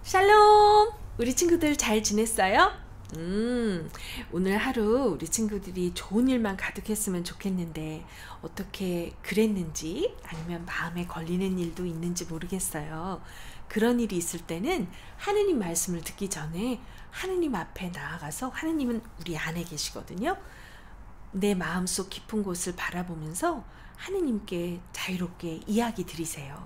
샬롬! 우리 친구들 잘 지냈어요? 오늘 하루 우리 친구들이 좋은 일만 가득했으면 좋겠는데 어떻게 그랬는지 아니면 마음에 걸리는 일도 있는지 모르겠어요. 그런 일이 있을 때는 하느님 말씀을 듣기 전에 하느님 앞에 나아가서, 하느님은 우리 안에 계시거든요. 내 마음속 깊은 곳을 바라보면서 하느님께 자유롭게 이야기 드리세요.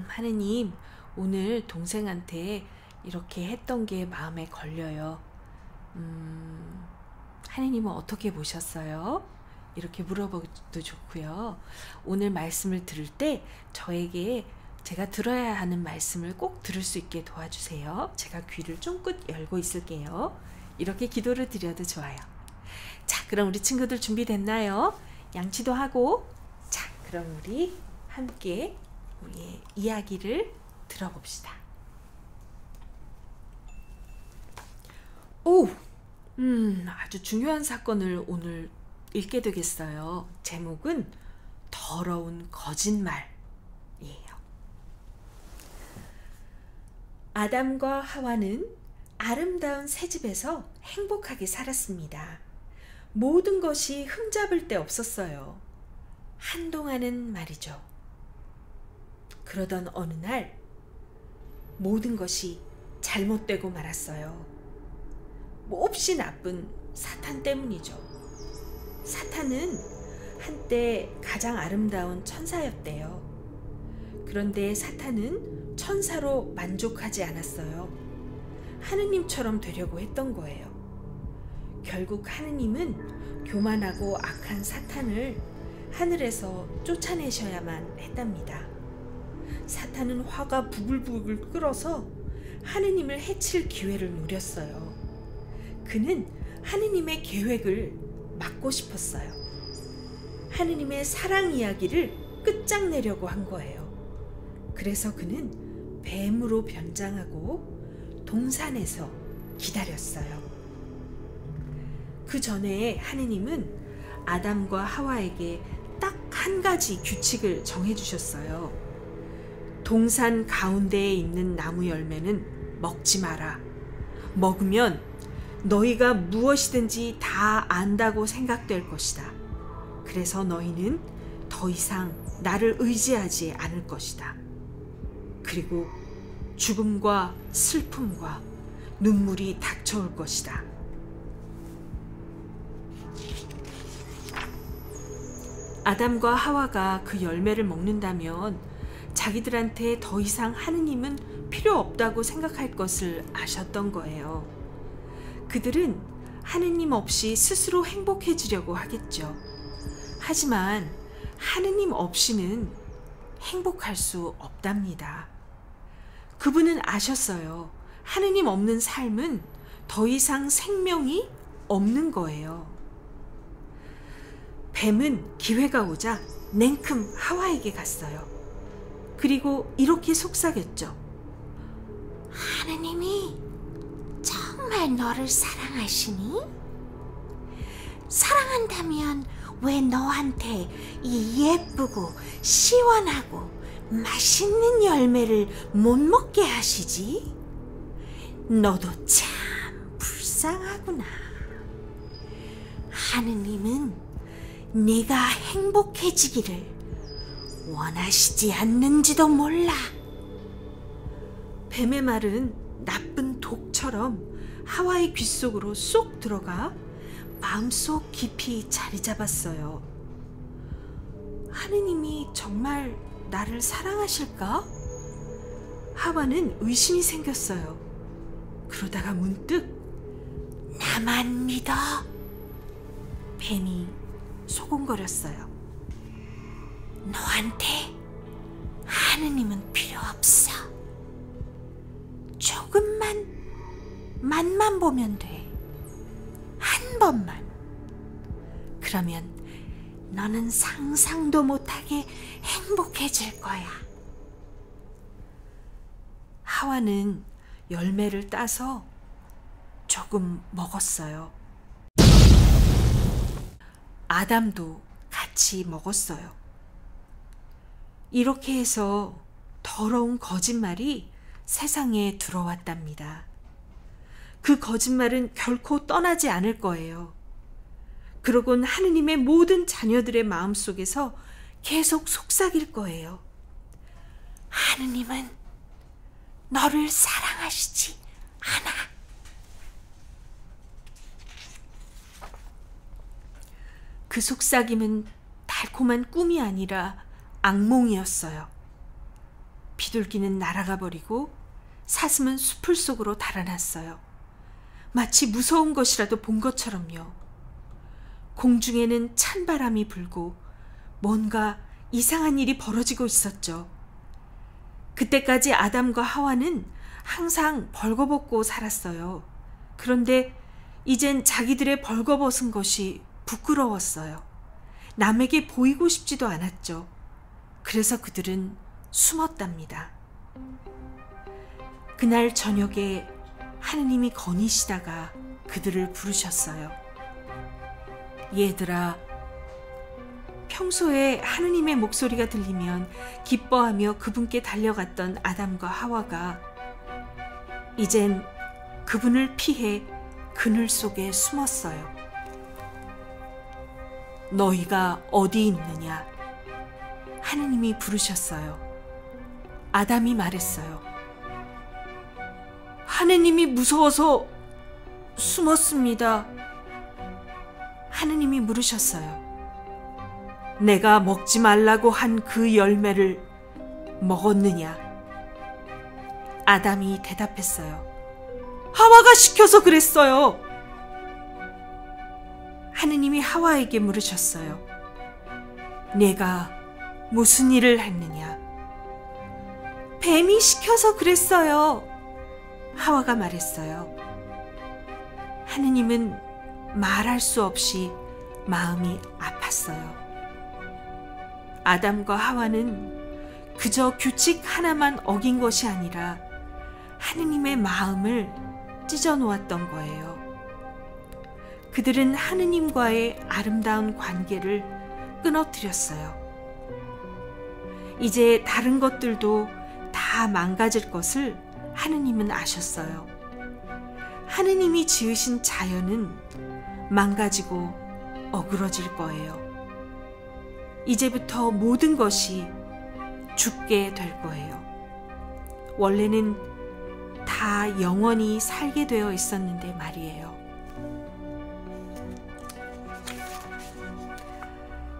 하느님, 오늘 동생한테 이렇게 했던 게 마음에 걸려요. 하느님은 어떻게 보셨어요? 이렇게 물어봐도 좋고요. 오늘 말씀을 들을 때 저에게 제가 들어야 하는 말씀을 꼭 들을 수 있게 도와주세요. 제가 귀를 쫑긋 열고 있을게요. 이렇게 기도를 드려도 좋아요. 자, 그럼 우리 친구들 준비됐나요? 양치도 하고, 자, 그럼 우리 함께 우리의 이야기를 들어봅시다. 아주 중요한 사건을 오늘 읽게 되겠어요. 제목은 더러운 거짓말이에요. 아담과 하와는 아름다운 새집에서 행복하게 살았습니다. 모든 것이 흠잡을 데 없었어요. 한동안은 말이죠. 그러던 어느 날 모든 것이 잘못되고 말았어요. 몹시 나쁜 사탄 때문이죠. 사탄은 한때 가장 아름다운 천사였대요. 그런데 사탄은 천사로 만족하지 않았어요. 하느님처럼 되려고 했던 거예요. 결국 하느님은 교만하고 악한 사탄을 하늘에서 쫓아내셔야만 했답니다. 사탄은 화가 부글부글 끓어서 하느님을 해칠 기회를 노렸어요. 그는 하느님의 계획을 막고 싶었어요. 하느님의 사랑 이야기를 끝장내려고 한 거예요. 그래서 그는 뱀으로 변장하고 동산에서 기다렸어요. 그 전에 하느님은 아담과 하와에게 딱 한 가지 규칙을 정해주셨어요. 동산 가운데에 있는 나무 열매는 먹지 마라. 먹으면 너희가 무엇이든지 다 안다고 생각될 것이다. 그래서 너희는 더 이상 나를 의지하지 않을 것이다. 그리고 죽음과 슬픔과 눈물이 닥쳐올 것이다. 아담과 하와가 그 열매를 먹는다면 자기들한테 더 이상 하느님은 필요 없다고 생각할 것을 아셨던 거예요. 그들은 하느님 없이 스스로 행복해지려고 하겠죠. 하지만 하느님 없이는 행복할 수 없답니다. 그분은 아셨어요. 하느님 없는 삶은 더 이상 생명이 없는 거예요. 뱀은 기회가 오자 냉큼 하와에게 갔어요. 그리고 이렇게 속삭였죠. 하느님이 정말 너를 사랑하시니? 사랑한다면 왜 너한테 이 예쁘고 시원하고 맛있는 열매를 못 먹게 하시지? 너도 참 불쌍하구나. 하느님은 네가 행복해지기를 원하시지 않는지도 몰라. 뱀의 말은 나쁜 독처럼 하와의 귓속으로 쏙 들어가 마음속 깊이 자리 잡았어요. 하느님이 정말 나를 사랑하실까? 하와는 의심이 생겼어요. 그러다가 문득 나만 믿어. 뱀이 소곤거렸어요. 너한테 하느님은 필요 없어. 조금만 맛만 보면 돼. 한 번만. 그러면 너는 상상도 못하게 행복해질 거야. 하와는 열매를 따서 조금 먹었어요. 아담도 같이 먹었어요. 이렇게 해서 더러운 거짓말이 세상에 들어왔답니다. 그 거짓말은 결코 떠나지 않을 거예요. 그러곤 하느님의 모든 자녀들의 마음속에서 계속 속삭일 거예요. 하느님은 너를 사랑하시지 않아. 그 속삭임은 달콤한 꿈이 아니라 악몽이었어요. 비둘기는 날아가 버리고 사슴은 수풀 속으로 달아났어요. 마치 무서운 것이라도 본 것처럼요. 공중에는 찬바람이 불고 뭔가 이상한 일이 벌어지고 있었죠. 그때까지 아담과 하와는 항상 벌거벗고 살았어요. 그런데 이젠 자기들의 벌거벗은 것이 부끄러웠어요. 남에게 보이고 싶지도 않았죠. 그래서 그들은 숨었답니다. 그날 저녁에 하느님이 거니시다가 그들을 부르셨어요. 얘들아, 평소에 하느님의 목소리가 들리면 기뻐하며 그분께 달려갔던 아담과 하와가 이젠 그분을 피해 그늘 속에 숨었어요. 너희가 어디 있느냐? 하느님이 부르셨어요. 아담이 말했어요. 하느님이 무서워서 숨었습니다. 하느님이 물으셨어요. 내가 먹지 말라고 한 그 열매를 먹었느냐? 아담이 대답했어요. 하와가 시켜서 그랬어요. 하느님이 하와에게 물으셨어요. 내가 무슨 일을 했느냐? 뱀이 시켜서 그랬어요. 하와가 말했어요. 하느님은 말할 수 없이 마음이 아팠어요. 아담과 하와는 그저 규칙 하나만 어긴 것이 아니라 하느님의 마음을 찢어 놓았던 거예요. 그들은 하느님과의 아름다운 관계를 끊어뜨렸어요. 이제 다른 것들도 다 망가질 것을 하느님은 아셨어요. 하느님이 지으신 자연은 망가지고 어그러질 거예요. 이제부터 모든 것이 죽게 될 거예요. 원래는 다 영원히 살게 되어 있었는데 말이에요.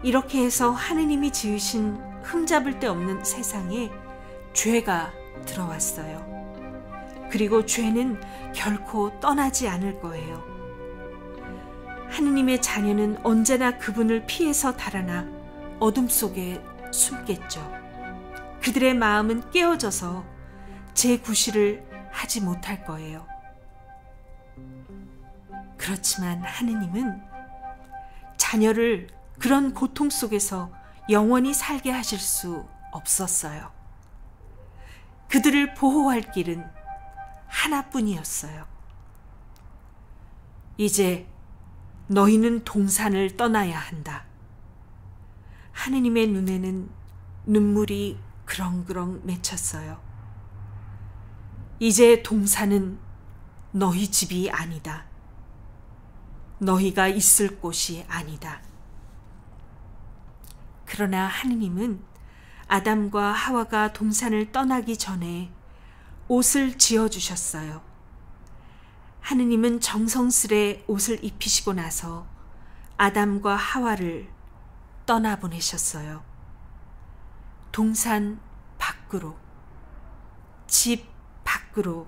이렇게 해서 하느님이 지으신 흠잡을 데 없는 세상에 죄가 들어왔어요. 그리고 죄는 결코 떠나지 않을 거예요. 하느님의 자녀는 언제나 그분을 피해서 달아나 어둠 속에 숨겠죠. 그들의 마음은 깨어져서 재구실을 하지 못할 거예요. 그렇지만 하느님은 자녀를 그런 고통 속에서 영원히 살게 하실 수 없었어요. 그들을 보호할 길은 하나뿐이었어요. 이제 너희는 동산을 떠나야 한다. 하느님의 눈에는 눈물이 그렁그렁 맺혔어요. 이제 동산은 너희 집이 아니다. 너희가 있을 곳이 아니다. 그러나 하느님은 아담과 하와가 동산을 떠나기 전에 옷을 지어주셨어요. 하느님은 정성스레 옷을 입히시고 나서 아담과 하와를 떠나보내셨어요. 동산 밖으로, 집 밖으로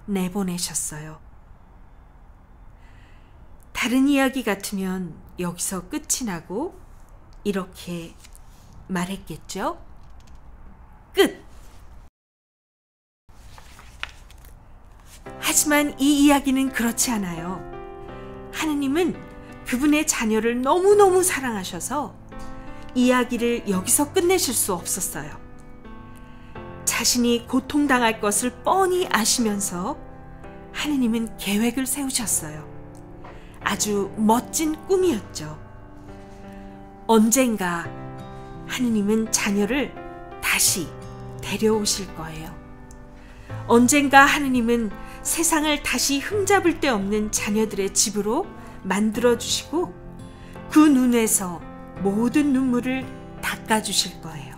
내보내셨어요. 다른 이야기 같으면 여기서 끝이 나고 이렇게 말했겠죠? 끝! 하지만 이 이야기는 그렇지 않아요. 하느님은 그분의 자녀를 너무너무 사랑하셔서 이야기를 여기서 끝내실 수 없었어요. 자신이 고통당할 것을 뻔히 아시면서 하느님은 계획을 세우셨어요. 아주 멋진 꿈이었죠. 언젠가 하느님은 자녀를 다시 데려오실 거예요. 언젠가 하느님은 세상을 다시 흠잡을 데 없는 자녀들의 집으로 만들어 주시고 그 눈에서 모든 눈물을 닦아 주실 거예요.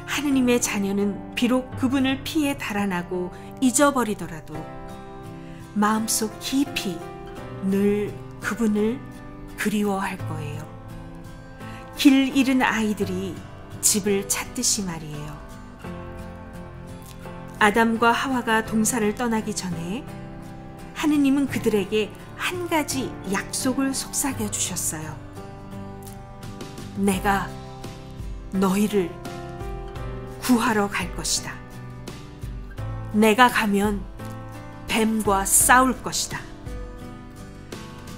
하느님의 자녀는 비록 그분을 피해 달아나고 잊어버리더라도 마음속 깊이 늘 그분을 그리워할 거예요. 길 잃은 아이들이 집을 찾듯이 말이에요. 아담과 하와가 동산을 떠나기 전에 하느님은 그들에게 한 가지 약속을 속삭여 주셨어요. 내가 너희를 구하러 갈 것이다. 내가 가면 뱀과 싸울 것이다.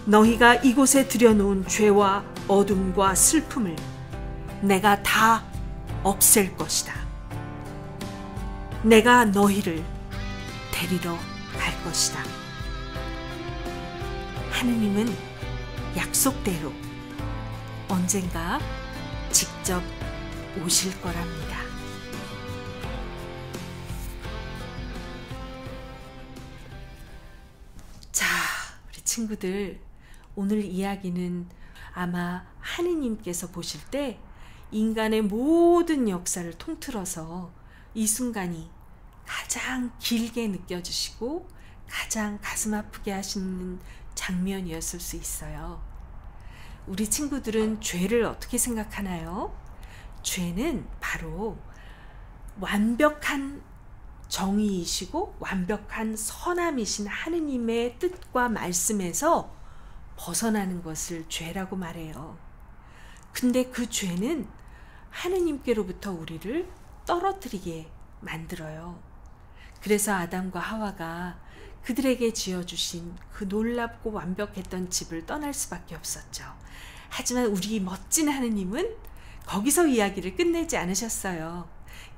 너희가 이곳에 들여놓은 죄와 어둠과 슬픔을 내가 다 없앨 것이다. 내가 너희를 데리러 갈 것이다. 하느님은 약속대로 언젠가 직접 오실 거랍니다. 자, 우리 친구들, 오늘 이야기는 아마 하느님께서 보실 때 인간의 모든 역사를 통틀어서 이 순간이 가장 길게 느껴지시고 가장 가슴 아프게 하시는 장면이었을 수 있어요. 우리 친구들은 죄를 어떻게 생각하나요? 죄는 바로 완벽한 정의이시고 완벽한 선함이신 하느님의 뜻과 말씀에서 벗어나는 것을 죄라고 말해요. 근데 그 죄는 하느님께로부터 우리를 떨어뜨리게 만들어요. 그래서 아담과 하와가 그들에게 지어주신 그 놀랍고 완벽했던 집을 떠날 수밖에 없었죠. 하지만 우리 멋진 하느님은 거기서 이야기를 끝내지 않으셨어요.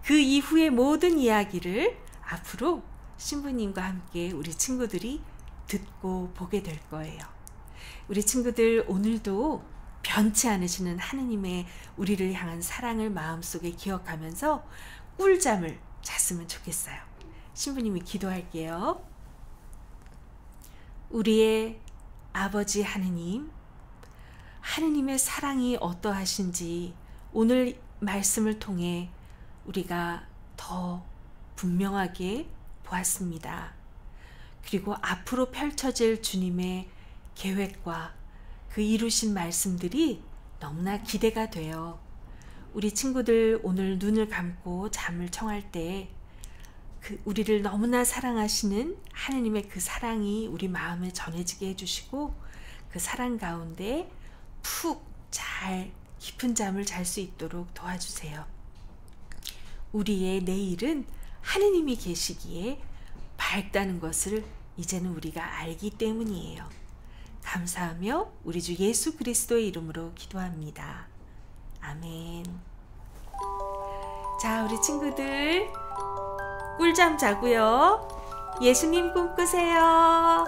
그 이후의 모든 이야기를 앞으로 신부님과 함께 우리 친구들이 듣고 보게 될 거예요. 우리 친구들, 오늘도 변치 않으시는 하느님의 우리를 향한 사랑을 마음속에 기억하면서 꿀잠을 잤으면 좋겠어요. 신부님이 기도할게요. 우리의 아버지 하느님, 하느님의 사랑이 어떠하신지 오늘 말씀을 통해 우리가 더 분명하게 보았습니다. 그리고 앞으로 펼쳐질 주님의 계획과 그 이루신 말씀들이 너무나 기대가 돼요. 우리 친구들 오늘 눈을 감고 잠을 청할 때 우리를 너무나 사랑하시는 하느님의 그 사랑이 우리 마음에 전해지게 해주시고 그 사랑 가운데 푹 잘 깊은 잠을 잘 수 있도록 도와주세요. 우리의 내일은 하느님이 계시기에 밝다는 것을 이제는 우리가 알기 때문이에요. 감사하며 우리 주 예수 그리스도의 이름으로 기도합니다. 아멘. 자, 우리 친구들 꿀잠 자고요. 예수님 꿈꾸세요.